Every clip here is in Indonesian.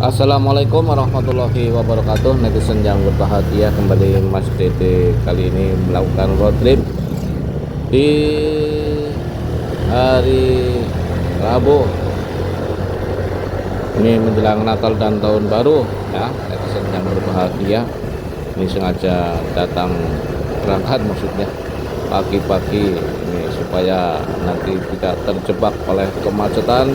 Assalamualaikum warahmatullahi wabarakatuh. Netizen yang berbahagia, kembali Mas Dede kali ini melakukan road trip di hari Rabu. Ini menjelang Natal dan Tahun Baru ya. Netizen yang berbahagia, ini sengaja datang berangkat maksudnya pagi-pagi ini supaya nanti tidak terjebak oleh kemacetan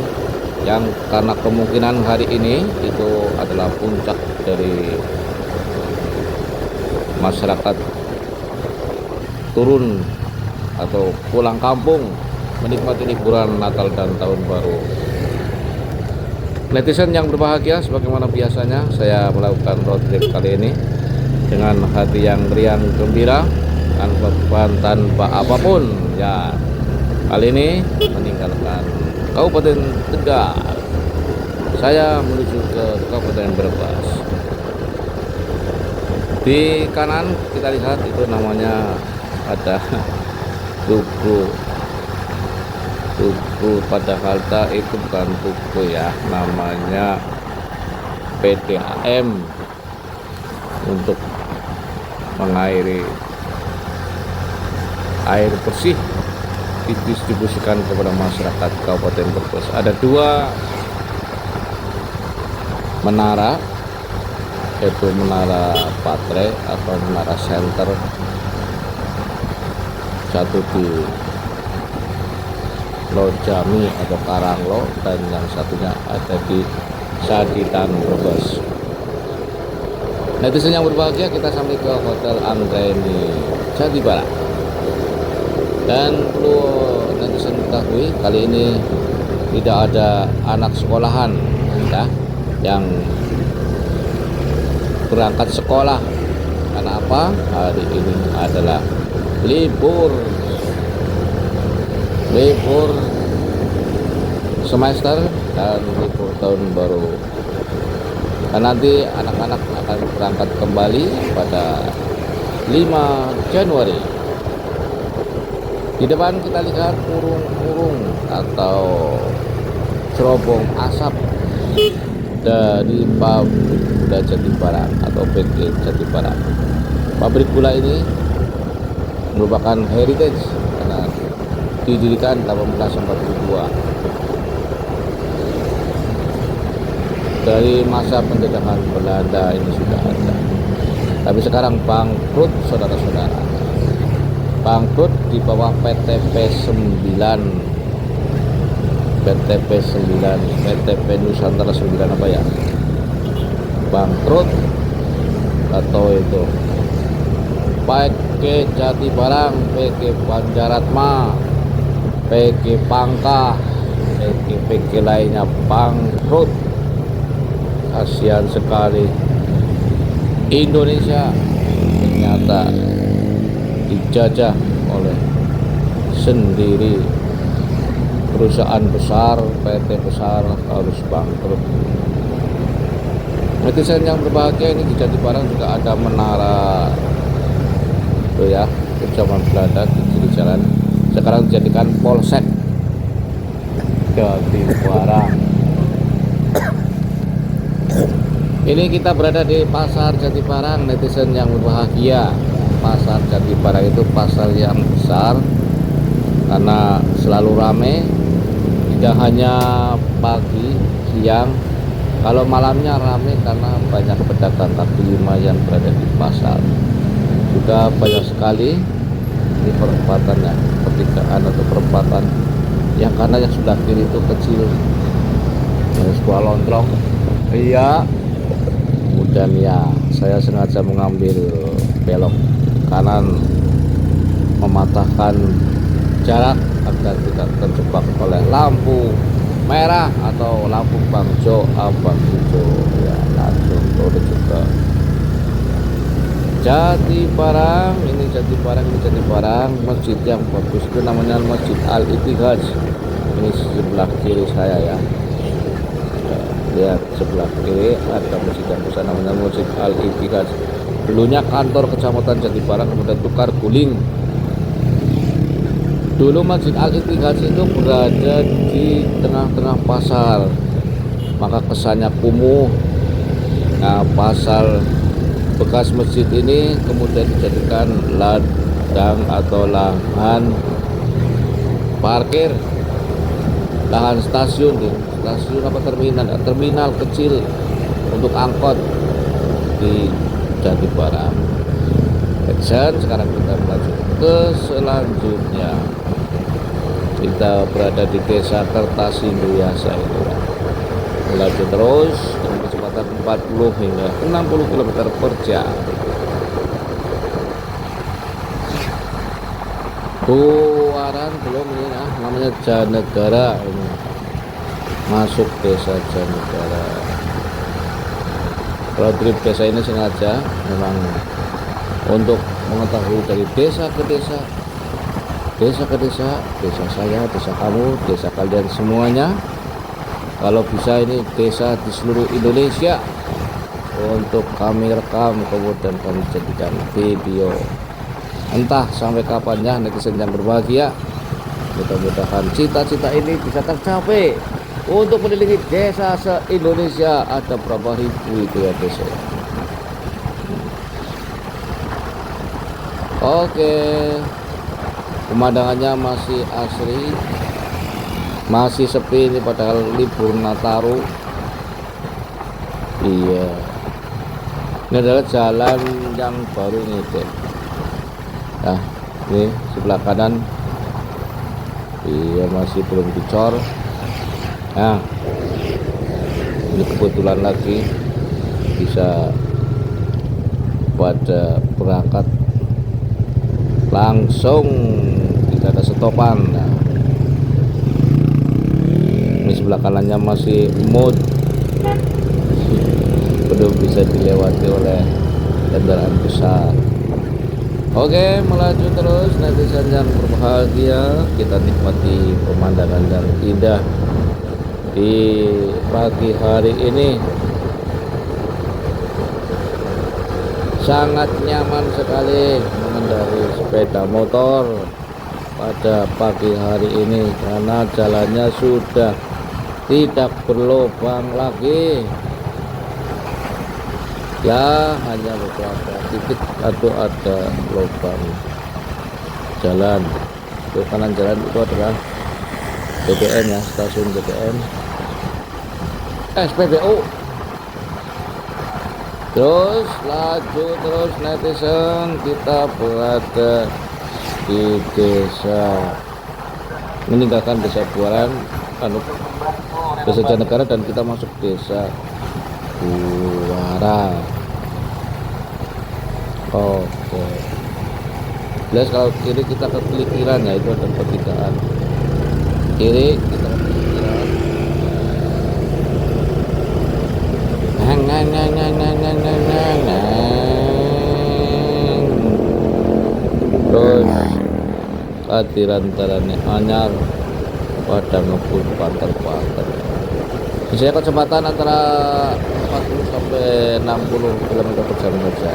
yang karena kemungkinan hari ini itu adalah puncak dari masyarakat turun atau pulang kampung menikmati liburan Natal dan Tahun Baru. Netizen yang berbahagia, sebagaimana biasanya saya melakukan road trip kali ini dengan hati yang riang gembira, tanpa beban, tanpa apapun ya. Kali ini meninggalkan Kabupaten Tegal, saya menuju ke Kabupaten Brebes. Di kanan kita lihat itu namanya ada tugu pada halte, itu bukan tugu ya, namanya PDAM untuk mengairi air bersih, didistribusikan kepada masyarakat Kabupaten Brebes. Ada dua menara, yaitu menara baterai atau menara senter, satu di Lojami atau Karanglo dan yang satunya ada di Saditan Brebes. Netizen yang berbahagia, kita sampai ke Hotel Anggreni Jatibarang. Dan perlu netizen ketahui, kali ini tidak ada anak sekolahan ya, yang berangkat sekolah. Karena apa? Hari ini adalah libur semester dan libur tahun baru. Dan nanti anak-anak akan berangkat kembali pada 5 Januari. Di depan kita lihat urung-urung atau cerobong asap dari pabrik gula Jatibarang atau PT Jatibarang. Pabrik gula ini merupakan heritage karena didirikan 1842. Dari masa penjajahan Belanda ini sudah ada. Tapi sekarang bangkrut, saudara-saudara. Bangkrut di bawah PTP 9, PTP Nusantara 9 apa ya, bangkrut atau itu PG Jatibarang, PG Banjaratma, PG Pangkah, PG lainnya bangkrut. Kasihan sekali, Indonesia ternyata dijajah oleh sendiri. Perusahaan besar, PT besar harus bangkrut. Netizen yang berbahagia, ini di Jatibarang juga ada menara itu ya, itu zaman Belanda di kiri jalan, sekarang dijadikan Polsek Jatibarang. Ini kita berada di Pasar Jatibarang, netizen yang berbahagia. Pasar Jatibarang itu pasar yang besar karena selalu ramai, tidak hanya pagi, siang, kalau malamnya ramai karena banyak pedagang kaki lima yang berada di pasar. Juga banyak sekali di perempatannya, pertigaan atau perempatan yang karena yang sebelah kiri itu kecil, yang sebuah lontrong. Iya, kemudian ya saya sengaja mengambil belok kanan, mematahkan jarak agar tidak terjebak oleh lampu merah atau lampu bangjo, abang hijau ya. Langsung turun juga Jatibarang. Ini Jatibarang, masjid yang bagus itu namanya Masjid Al-Ittihad. Ini sebelah kiri saya ya. Lihat sebelah kiri ada masjid yang besar namanya Masjid Al-Ittihad. Dulunya kantor kecamatan Jatibarang, kemudian tukar guling. Dulu Masjid Al-Ittihad itu berada di tengah-tengah pasar, maka kesannya kumuh, Nah, pasar bekas masjid ini kemudian dijadikan ladang atau lahan parkir, lahan stasiun apa, terminal kecil untuk angkot di Jatibarang. Dan sekarang kita melaju ke selanjutnya. Kita berada di desa Kertasinduya ini. Melaju terus dengan kecepatan 40 hingga 60 km per jam. Buaran belum ini, namanya Janegara ini. Masuk desa Janegara. Kalau trip desa ini sengaja memang untuk mengetahui dari desa ke desa, desa saya, desa kamu, desa kalian semuanya. Kalau bisa ini desa di seluruh Indonesia untuk kami rekam, kemudian kami jadikan video. Entah sampai kapannya netizen yang berbahagia. Mudah-mudahan cita-cita ini bisa tercapai untuk mengelilingi desa se-Indonesia. Ada berapa ribu itu ya desa. Oke, pemandangannya masih asri, masih sepi ini padahal libur Nataru. Iya, ini adalah jalan yang baru ini deh. Nah, ini sebelah kanan, iya masih belum dicor. Nah, ini kebetulan lagi bisa pada berangkat langsung, tidak ada stopan. Nah, ini sebelah kanannya masih mud, belum bisa dilewati oleh kendaraan besar. Oke, melaju terus netizen yang berbahagia. Kita nikmati pemandangan yang indah di pagi hari ini. Sangat nyaman sekali mengendarai sepeda motor pada pagi hari ini karena jalannya sudah tidak berlubang lagi. Ya, hanya beberapa titik atau ada lubang jalan. Ke kanan jalan itu adalah BBM ya, stasiun BBM, SPBU. Terus laju terus netizen, kita berada di desa, meninggalkan desa Buaran, desa Janegara, dan kita masuk desa Buaran. Oke, jelas kalau kiri kita ke Kelikiran ya, itu ada pertigaan kiri, kita ke Kelikiran. Terus adiran-tarane anyar pada ngebut panter-panter. Bisa kecepatan antara 40 sampai 60 km per jam saja.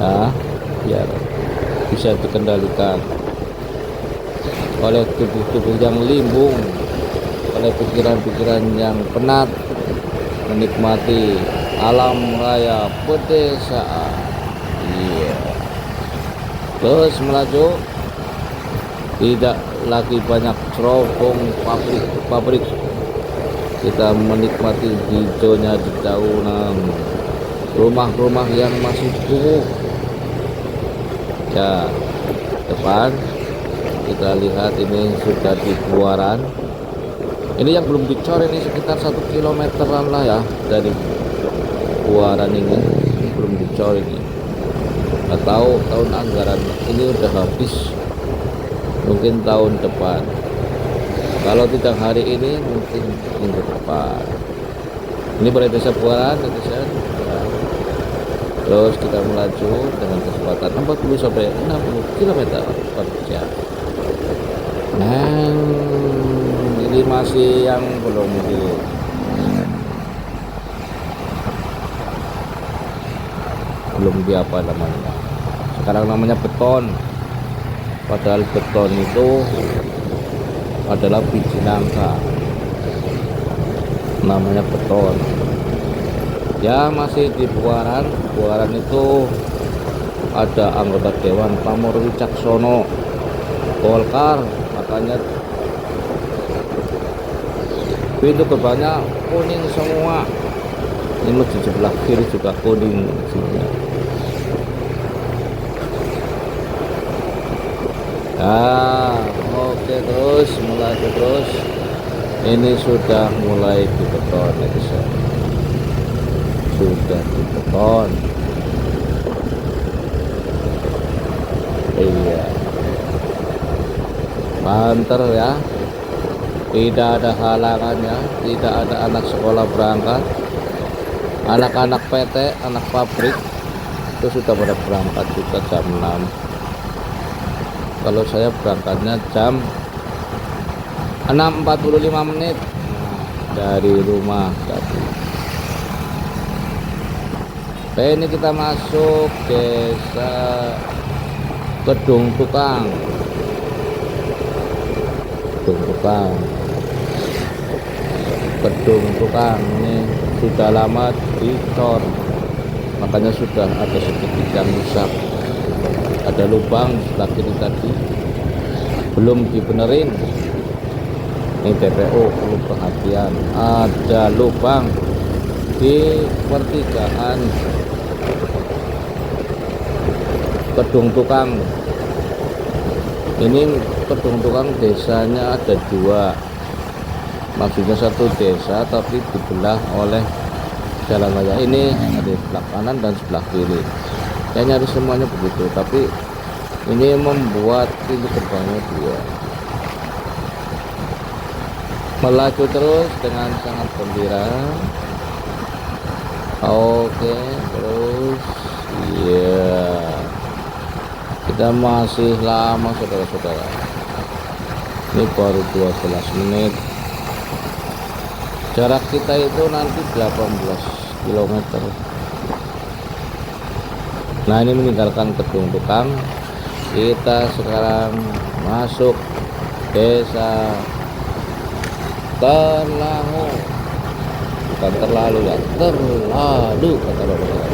Ya, biar bisa dikendalikan oleh tubuh-tubuh yang limbung, oleh pikiran-pikiran yang penat, menikmati alam raya pedesaan. Iya. Terus melaju, tidak lagi banyak cerobong pabrik. Kita menikmati hijaunya dedaunan, rumah-rumah yang masih kumuh. Ya, depan kita lihat ini sudah di Buaran. Ini yang belum dicor ini sekitar 1 kilometeran lah ya dari Buaran ini belum dicor ini. Nggak tahu tahun anggaran ini udah habis, mungkin tahun depan. Kalau tidak hari ini mungkin minggu depan. Ini berada desa Buaran netizen. Terus kita melaju dengan kecepatan 40 sampai 60 km per jam. Nah, ini masih yang belum di apa namanya. Sekarang namanya beton. Padahal beton itu adalah biji nangka. Namanya beton. ya masih di Buaran. Buaran itu ada anggota Dewan Pamor Wicaksono Golkar, makanya pintu gerbangnya kuning semua. Ini masjid sebelah kiri juga kuning semua. Oke, terus mulai terus. Ini sudah mulai dibeton ya guys. Sudah dibeton. Iya. Banter ya. Tidak ada halangannya, tidak ada anak sekolah berangkat. Anak-anak PT, anak pabrik itu sudah pada berangkat juga jam 6. Kalau saya berangkatnya jam 6.45 menit dari rumah tadi. Oke, ini kita masuk desa Kedung Tukang. Kedung Tukang ini sudah lama dicor, makanya sudah ada sedikit yang rusak. Ada lubang di sebelah kiri tadi belum dibenerin. Ini TPO perlu perhatian, ada lubang di pertigaan Kedung Tukang. Ini Kedung Tukang desanya ada 2, maksudnya satu desa tapi dibelah oleh jalan raya. Ini ada sebelah kanan dan sebelah kiri, kayaknya harus semuanya begitu, tapi ini membuat pintu gerbangnya 2. Melaju terus dengan sangat gembira. Oke, terus iya, kita masih lama saudara-saudara, ini baru 12 menit. Jarak kita itu nanti 18 km. Nah, ini meninggalkan Kedung Tukang, kita sekarang masuk desa Terlangu. Bukan terlalu ya, terlalu kata bapak.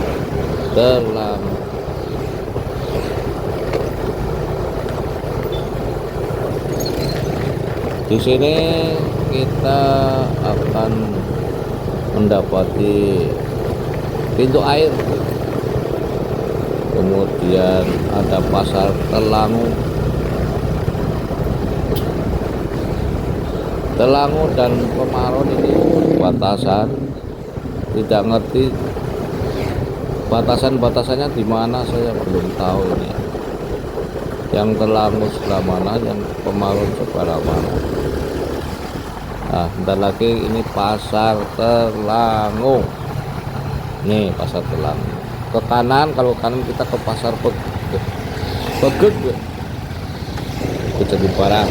Terlangu. Di sini kita akan mendapati pintu air, kemudian ada pasar Terlangu dan Pemaron. Ini batasan, tidak ngerti batasannya di mana, saya belum tahu ini. Yang Terlangu sebelah mana, yang Pemaron sebelah mana. Nah, bentar lagi ini pasar Terlangu. Nih pasar Terlangu. Ke kanan, kalau kanan kita ke pasar Pegeg. Itu jadi barang.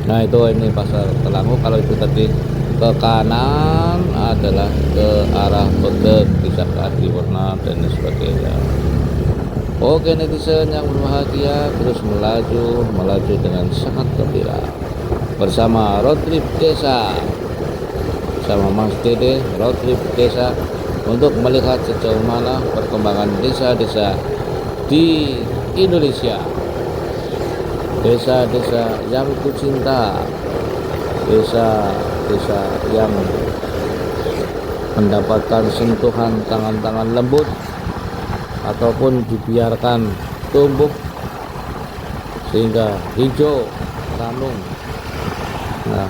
Nah, itu ini pasar Terlangu. Kalau itu tadi ke kanan adalah ke arah Pegeg, bisa ke Adiwarna dan sebagainya. Oke netizen yang berbahagia, terus melaju dengan sangat gembira bersama road trip desa, sama Mas Dede road trip desa, untuk melihat sejauh mana perkembangan desa-desa di Indonesia. Desa-desa yang kucinta, desa-desa yang mendapatkan sentuhan tangan-tangan lembut ataupun dibiarkan tumbuh sehingga hijau ranum, nah,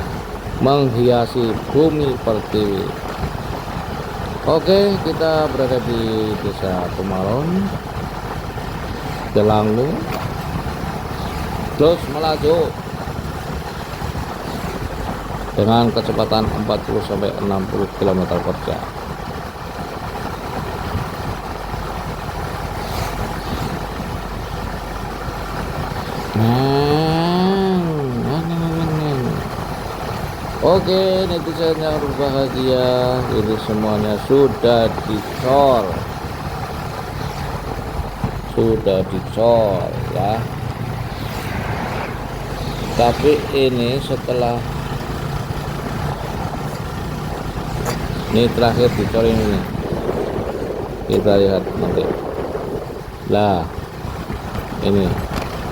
menghiasi bumi pertiwi. Oke, kita berada di desa Pemaron, Terlangu, terus melaju dengan kecepatan 40-60 km per jam. Oke netizen yang berbahagia, ini semuanya sudah dicor ya. Tapi ini setelah Ini terakhir dicor ini, kita lihat nanti lah.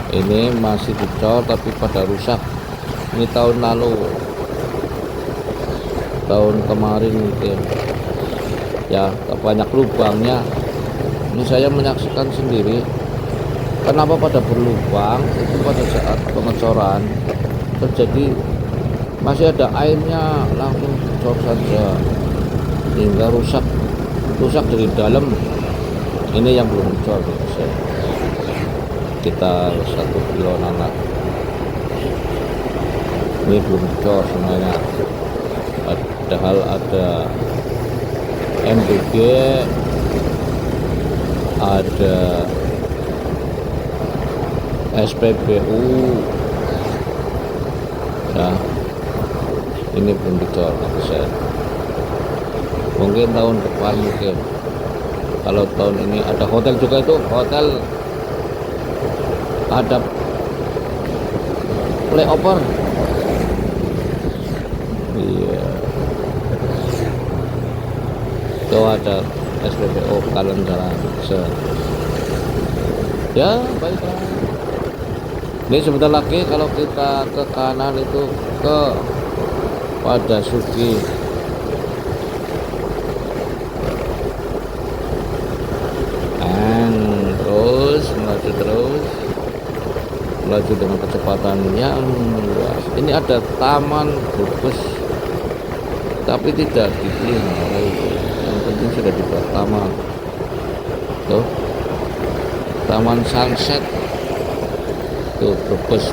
Ini masih dicor tapi pada rusak. Ini tahun lalu, tahun kemarin mungkin ya, banyak lubangnya. Ini saya menyaksikan sendiri kenapa pada berlubang itu pada saat pengecoran terjadi, masih ada airnya, langsung dicor saja hingga rusak dari dalam. Ini yang belum dicor, kita 1 kilo nanak ini belum dicor semuanya, padahal ada MBG, ada SPBU ya. Ini belum dicor, mungkin tahun depan, mungkin kalau tahun ini ada hotel juga, itu hotel ada playover. Iya, itu ada SPBU Kalen Jalan. Ya baiklah, ini sebentar lagi kalau kita ke kanan itu ke pada Sugi. Melaju dengan kecepatan yang luas. Ini ada taman Brebes tapi tidak dipelihara, yang penting sudah dibuat taman. Tuh, taman sunset tuh, Brebes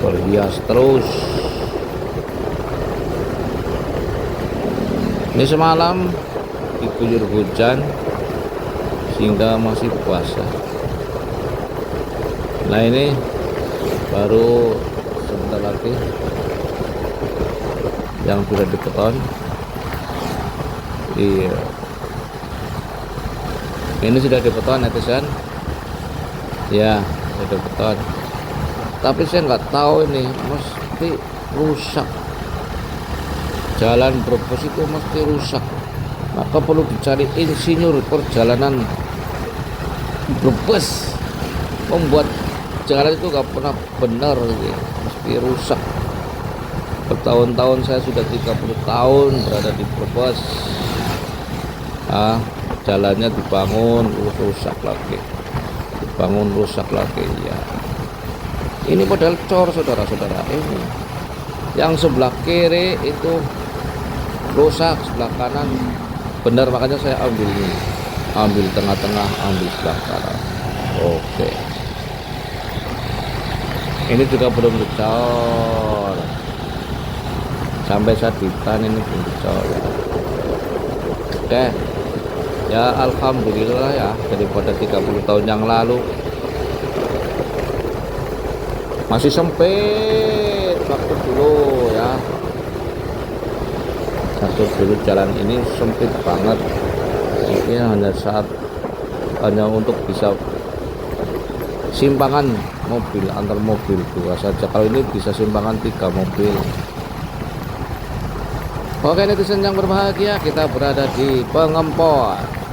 berhias terus. Ini semalam diguyur hujan sehingga masih basah. Nah ini baru sebentar lagi yang sudah dibeton. Iya, ini sudah dibeton netizen ya, sudah dibeton, tapi saya nggak tahu ini mesti rusak, jalan Brebes itu mesti rusak, maka perlu dicari insinyur perjalanan Brebes membuat jalan itu nggak pernah benar, mesti rusak. Bertahun-tahun, saya sudah 30 tahun berada di Brebes. Jalannya dibangun rusak lagi, dibangun rusak lagi ya. Ini model cor, saudara-saudara. Ini yang sebelah kiri itu rusak, sebelah kanan benar, makanya saya ambil ini, ambil tengah-tengah, ambil sebelah kanan. Oke, ini juga belum dicor, sampai saditan ini belum dicor ya. Oke ya, alhamdulillah ya, daripada 30 tahun yang lalu. Masih sempit waktu dulu ya, waktu dulu jalan ini sempit banget. Ini hanya untuk bisa simpangan mobil, antar mobil 2 saja. Kalau ini bisa simpangan 3 mobil. Oke netizen yang berbahagia, kita berada di Pengempon.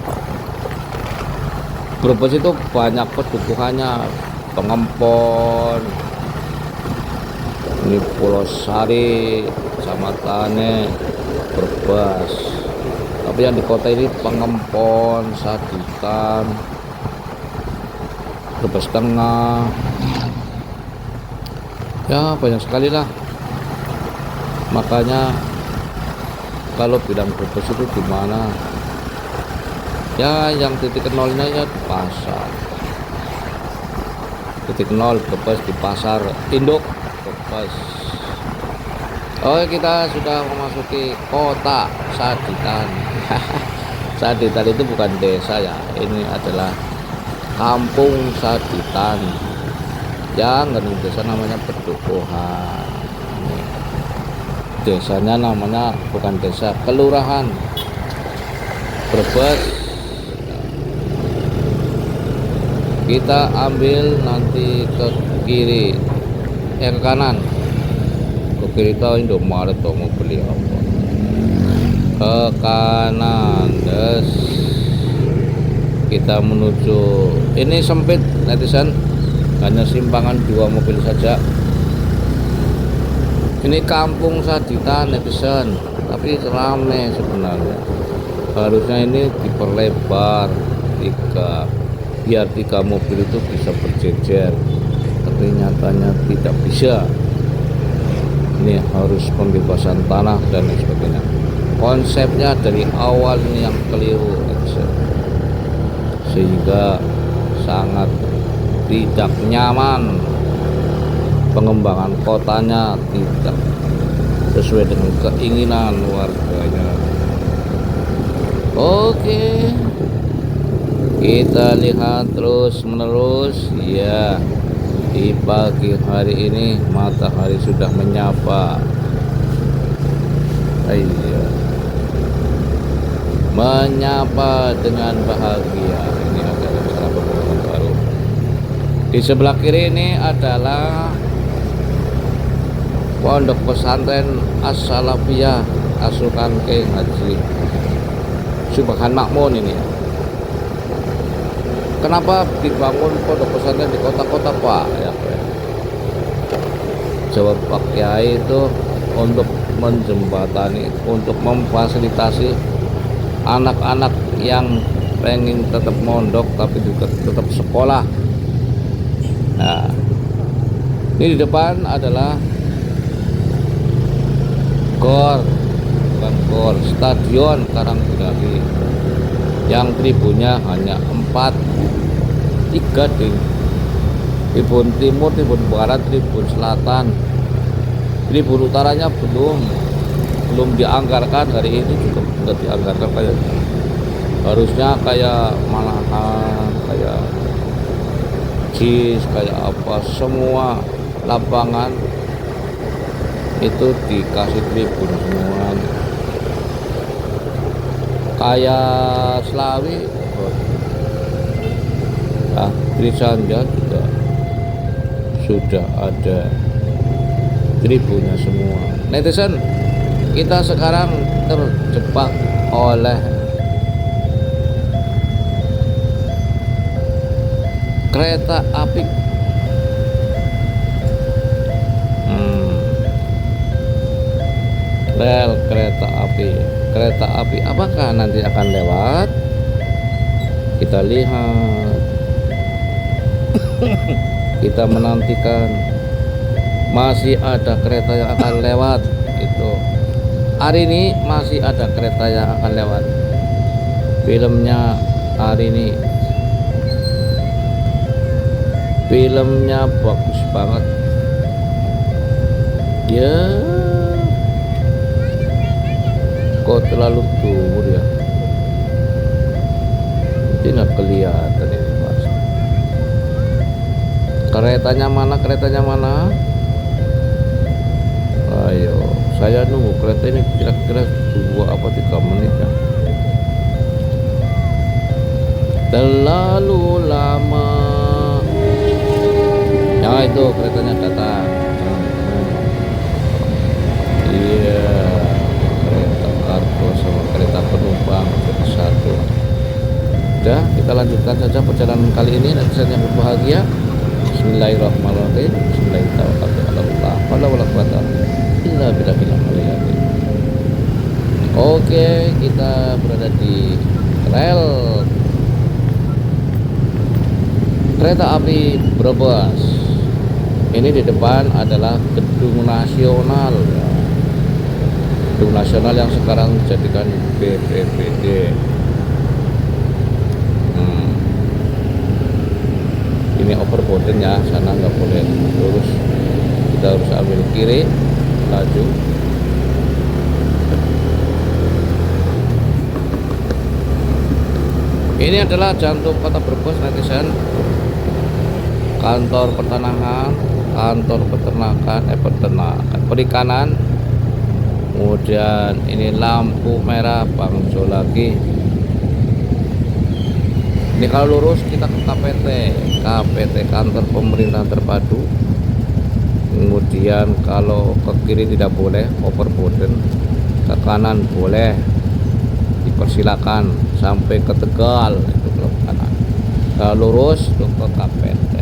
Brebes itu banyak pedukuhannya, Pengempon, ini Pulau Sari, Kecamatannya Brebes. Tapi yang di kota ini Pengempon, Saditan, Brebes Tengah, ya banyak sekali lah. Makanya kalau bilang Brebes itu di mana? Ya yang titik nolnya ya di pasar. Titik nol Brebes di pasar induk Brebes. Oh, kita sudah memasuki kota Saditan. Saditan itu bukan desa ya, ini adalah kampung Saditan. Jangan desa namanya Pedukuhan. Desanya namanya bukan desa, kelurahan Brebes. Kita ambil nanti ke kiri, ke kanan, ke kiri tahu Indomaret tuh mau beli apa. Ke kanan, des. Kita menuju, ini sempit netizen, hanya simpangan 2 mobil saja. Ini kampung Sadita netizen, tapi rame sebenarnya. Harusnya ini diperlebar biar 3 mobil itu bisa berjejer, tapi nyatanya tidak bisa. Ini harus pembebasan tanah dan lain sebagainya. Konsepnya dari awal ini yang keliru, sehingga sangat tidak nyaman. Pengembangan kotanya tidak sesuai dengan keinginan warganya. Oke, kita lihat terus menerus ya. Di pagi hari ini matahari sudah menyapa. Iya, menyapa dengan bahagia. Ini adalah salah pembangunan baru. Di sebelah kiri ini adalah Pondok Pesantren As-Salafiyah Asukan Kiai Haji Subhan Makmun ini. Kenapa dibangun pondok pesantren di kota-kota, Pak? Ya, jawab Pak Kiai itu untuk menjembatani, untuk memfasilitasi anak-anak yang pengen tetap mondok tapi juga tetap sekolah. Nah, ini di depan adalah gor, bukan gor, Stadion Karangtengah yang tribunnya hanya 3 tribun timur, tribun barat, tribun selatan. Tribun utaranya belum dianggarkan, hari ini juga sudah dianggarkan. Kayak harusnya kayak Malahan, kayak JIS, kayak apa, semua lapangan itu dikasih tribun semua. Kayak Slawi, Trisanja juga sudah ada tribunnya semua. Netizen, kita sekarang terjebak oleh kereta api. Rel kereta api apakah nanti akan lewat? Kita lihat. Kita menantikan. Masih ada kereta yang akan lewat. Itu hari ini masih ada kereta yang akan lewat. Filmnya hari ini, filmnya bagus banget ya. Kok terlalu turun ya, tidak kelihatan ini Mas. Keretanya mana? Ayo, saya nunggu kereta ini kira-kira 2 apa 3 menit ya. Terlalu lama. Ya itu keretanya datang. Iya, kereta kargo sama kereta penumpang jadi satu. Udah, kita lanjutkan saja perjalanan kali ini. Nanti saya yang berbahagia. Bismillahirrahmanirrahim. Bismillahirrahmanirrahim. Oke, kita berada di rel kereta api Brebes. Ini di depan adalah Gedung Nasional. Gedung Nasional yang sekarang dijadikan BPBD. Ini overboard ya, sana nggak boleh lurus, kita harus ambil kiri, laju. Ini adalah jantung kota Brebes netizen. Kantor pertanahan, kantor peternakan, perikanan. Kemudian ini lampu merah Bang Jolaki. Ini kalau lurus kita ke KPT kantor pemerintahan terpadu. Kemudian kalau ke kiri tidak boleh overboden, ke kanan boleh, dipersilakan sampai ke Tegal itu belok kanan. Kalau lurus itu ke KPT.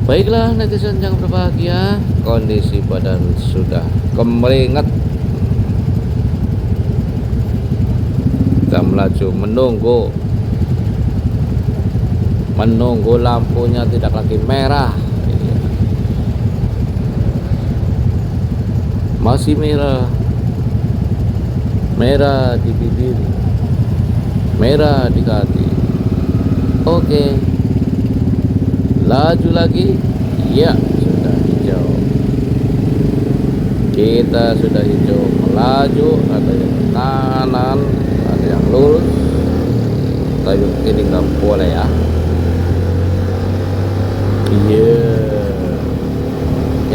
Baiklah netizen yang berbahagia, kondisi badan sudah kemeringet. Kita melaju menunggu lampunya tidak lagi merah. Masih merah di bibir, merah di hati. Oke, laju lagi. Ya, sudah hijau. Kita sudah hijau, melaju. Ada yang ke kanan, ada yang lurus. Tapi ini nggak boleh ya. Iya,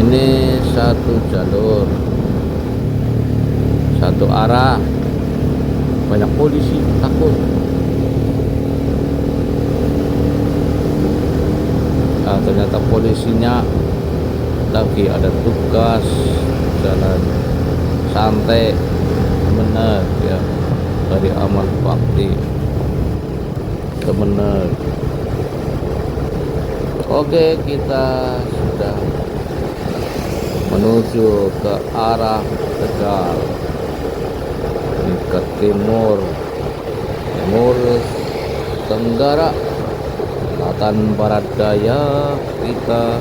ini satu jalur, satu arah. Banyak polisi, takut. Nah, ternyata polisinya lagi ada tugas, jalan santai bener ya, dari aman bakti bener. Oke, kita sudah menuju ke arah Tegal. Ini ke timur tenggara, selatan barat daya. Kita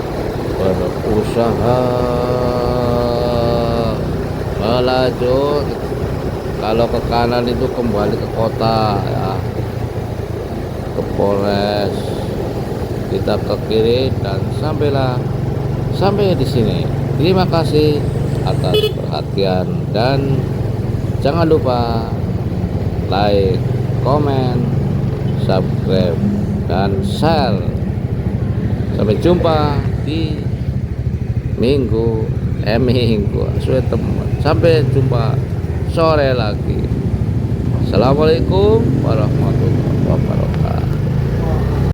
berusaha melaju. Kalau ke kanan itu kembali ke kota ya, ke Polres. Kita ke kiri dan sampai di sini. Terima kasih atas perhatian dan jangan lupa like, komen, subscribe dan share. Sampai jumpa di minggu sampai jumpa sore lagi. Assalamualaikum warahmatullahi wabarakatuh.